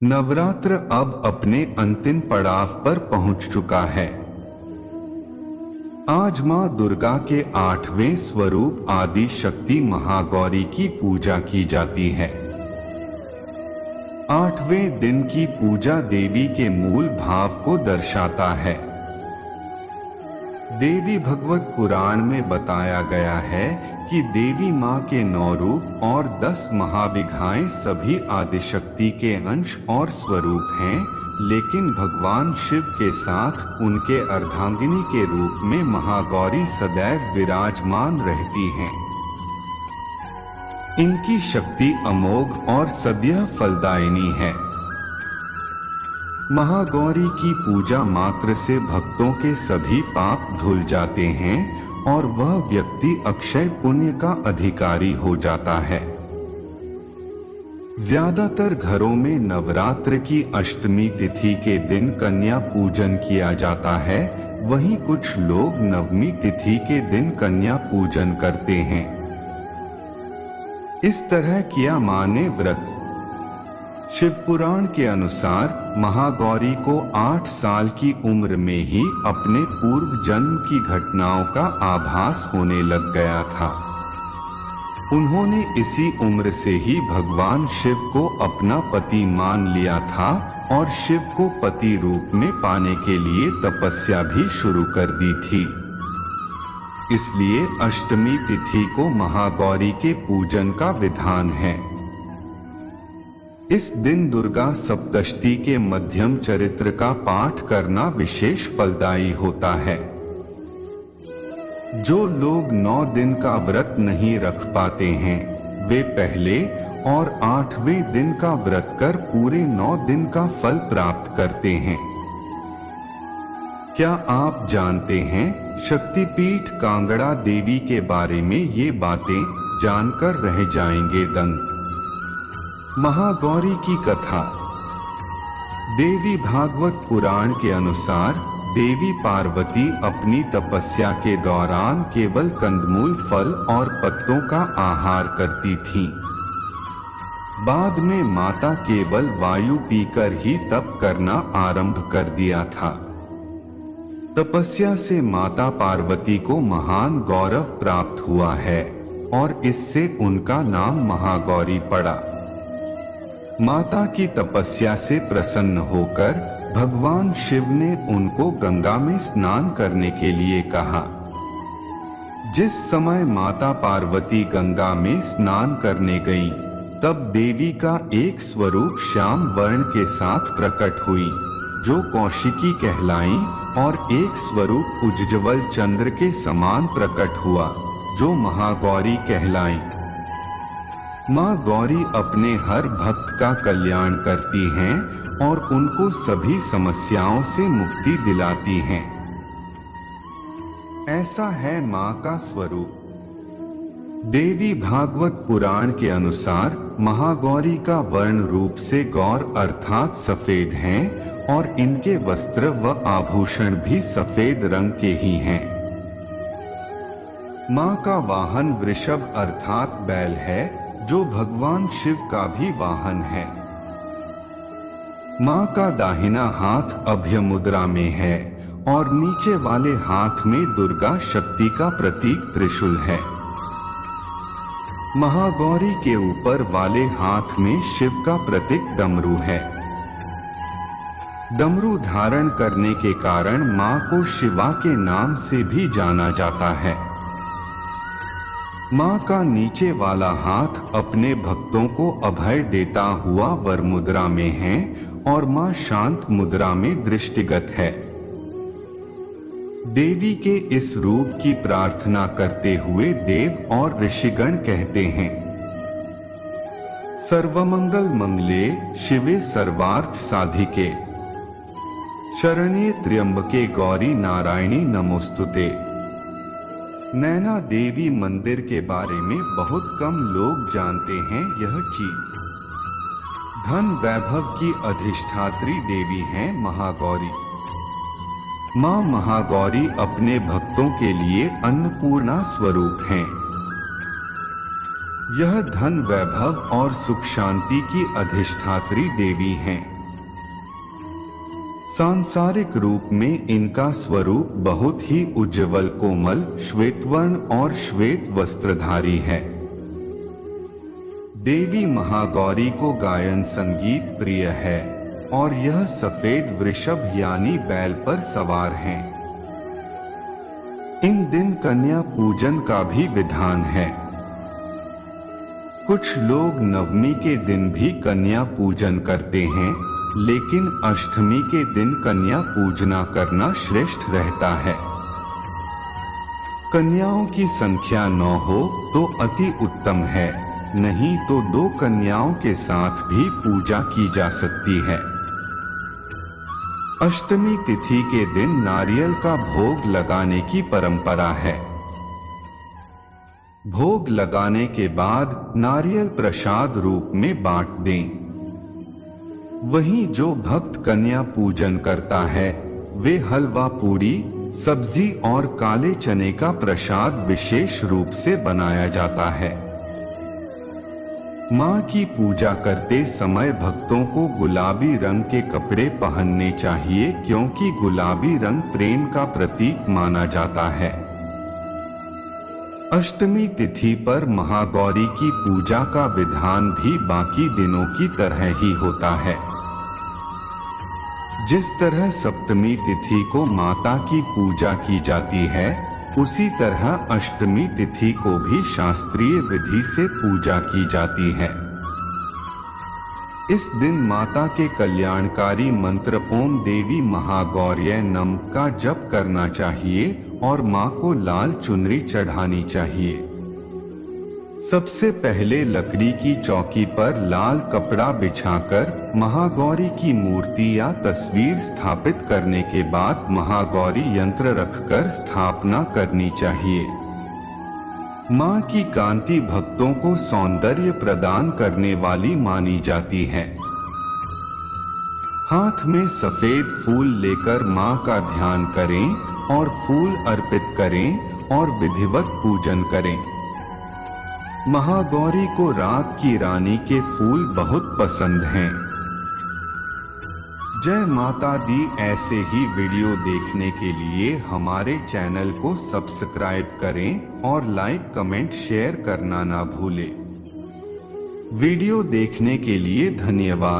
नवरात्र अब अपने अंतिम पड़ाव पर पहुंच चुका है। आज मां दुर्गा के 8वें स्वरूप आदि शक्ति महागौरी की पूजा की जाती है। 8वें दिन की पूजा देवी के मूल भाव को दर्शाता है। देवी भगवत पुराण में बताया गया है कि देवी मां के 9 रूप और 10 महाविघाएं सभी आदिशक्ति के अंश और स्वरूप हैं, लेकिन भगवान शिव के साथ उनके अर्धांगिनी के रूप में महागौरी सदैव विराजमान रहती हैं। इनकी शक्ति अमोघ और सदैव फलदायिनी है। महागौरी की पूजा मात्र से भक्तों के सभी पाप धुल जाते हैं और वह व्यक्ति अक्षय पुण्य का अधिकारी हो जाता है। ज्यादातर घरों में नवरात्र की अष्टमी तिथि के दिन कन्या पूजन किया जाता है, वहीं कुछ लोग नवमी तिथि के दिन कन्या पूजन करते हैं। इस तरह किया मां ने व्रत। शिवपुराण के अनुसार महागौरी को 8 साल की उम्र में ही अपने पूर्व जन्म की घटनाओं का आभास होने लग गया था। उन्होंने इसी उम्र से ही भगवान शिव को अपना पति मान लिया था और शिव को पति रूप में पाने के लिए तपस्या भी शुरू कर दी थी। इसलिए अष्टमी तिथि को महागौरी के पूजन का विधान है। इस दिन दुर्गा सप्तशती के मध्यम चरित्र का पाठ करना विशेष फलदायी होता है। जो लोग 9 दिन का व्रत नहीं रख पाते हैं, वे पहले और 8वें दिन का व्रत कर पूरे 9 दिन का फल प्राप्त करते हैं। क्या आप जानते हैं, शक्तिपीठ कांगड़ा देवी के बारे में ये बातें जानकर रह जाएंगे दंग। महागौरी की कथा। देवी भागवत पुराण के अनुसार देवी पार्वती अपनी तपस्या के दौरान केवल कंदमूल, फल और पत्तों का आहार करती थीं। बाद में माता केवल वायु पीकर ही तप करना आरंभ कर दिया था। तपस्या से माता पार्वती को महान गौरव प्राप्त हुआ है और इससे उनका नाम महागौरी पड़ा। माता की तपस्या से प्रसन्न होकर भगवान शिव ने उनको गंगा में स्नान करने के लिए कहा। जिस समय माता पार्वती गंगा में स्नान करने गईं, तब देवी का एक स्वरूप श्याम वर्ण के साथ प्रकट हुई, जो कौशिकी कहलाईं, और एक स्वरूप उज्ज्वल चंद्र के समान प्रकट हुआ, जो महागौरी कहलाईं। मां गौरी अपने हर भक्त का कल्याण करती हैं और उनको सभी समस्याओं से मुक्ति दिलाती हैं। ऐसा है मां का स्वरूप। देवी भागवत पुराण के अनुसार महागौरी का वर्ण रूप से गौर अर्थात सफेद हैं और इनके वस्त्र व आभूषण भी सफेद रंग के ही हैं। मां का वाहन वृषभ अर्थात बैल है, जो भगवान शिव का भी वाहन है। मां का दाहिना हाथ अभय मुद्रा में है और नीचे वाले हाथ में दुर्गा शक्ति का प्रतीक त्रिशूल है। महागौरी के ऊपर वाले हाथ में शिव का प्रतीक डमरू है। डमरू धारण करने के कारण मां को शिवा के नाम से भी जाना जाता है। मां का नीचे वाला हाथ अपने भक्तों को अभय देता हुआ वर मुद्रा में है और मां शांत मुद्रा में दृष्टिगत है। देवी के इस रूप की प्रार्थना करते हुए देव और ऋषिगण कहते हैं, सर्वमंगल मंगले शिवे सर्वार्थ साधिके, शरण्ये त्र्यंबके गौरी नारायणी नमोस्तुते। नैना देवी मंदिर के बारे में बहुत कम लोग जानते हैं यह चीज। धन वैभव की अधिष्ठात्री देवी हैं महागौरी। मां महागौरी अपने भक्तों के लिए अन्नपूर्णा स्वरूप हैं। यह धन, वैभव और सुख शांति की अधिष्ठात्री देवी हैं। सांसारिक रूप में इनका स्वरूप बहुत ही उज्ज्वल, कोमल, श्वेतवर्ण और श्वेत वस्त्रधारी है। देवी महागौरी को गायन संगीत प्रिय है और यह सफेद वृषभ यानी बैल पर सवार हैं। इन दिन कन्या पूजन का भी विधान है। कुछ लोग नवमी के दिन भी कन्या पूजन करते हैं, लेकिन अष्टमी के दिन कन्या पूजना करना श्रेष्ठ रहता है। कन्याओं की संख्या 9 हो तो अति उत्तम है, नहीं तो 2 कन्याओं के साथ भी पूजा की जा सकती है। अष्टमी तिथि के दिन नारियल का भोग लगाने की परंपरा है। भोग लगाने के बाद नारियल प्रसाद रूप में बांट दें। वहीं जो भक्त कन्या पूजन करता है वे हलवा, पूरी, सब्जी और काले चने का प्रसाद विशेष रूप से बनाया जाता है। मां की पूजा करते समय भक्तों को गुलाबी रंग के कपड़े पहनने चाहिए, क्योंकि गुलाबी रंग प्रेम का प्रतीक माना जाता है। अष्टमी तिथि पर महागौरी की पूजा का विधान भी बाकी दिनों की तरह ही होता है। जिस तरह सप्तमी तिथि को माता की पूजा की जाती है, उसी तरह अष्टमी तिथि को भी शास्त्रीय विधि से पूजा की जाती है। इस दिन माता के कल्याणकारी मंत्र ओम देवी महागौर्यै नमः का जप करना चाहिए और मां को लाल चुनरी चढ़ानी चाहिए। सबसे पहले लकड़ी की चौकी पर लाल कपड़ा बिछाकर महागौरी की मूर्ति या तस्वीर स्थापित करने के बाद महागौरी यंत्र रखकर स्थापना करनी चाहिए। मां की कांति भक्तों को सौंदर्य प्रदान करने वाली मानी जाती है। हाथ में सफेद फूल लेकर मां का ध्यान करें और फूल अर्पित करें और विधिवत पूजन करें। महागौरी को रात की रानी के फूल बहुत पसंद हैं। जय माता दी। ऐसे ही वीडियो देखने के लिए हमारे चैनल को सब्सक्राइब करें और लाइक, कमेंट, शेयर करना ना भूलें। वीडियो देखने के लिए धन्यवाद।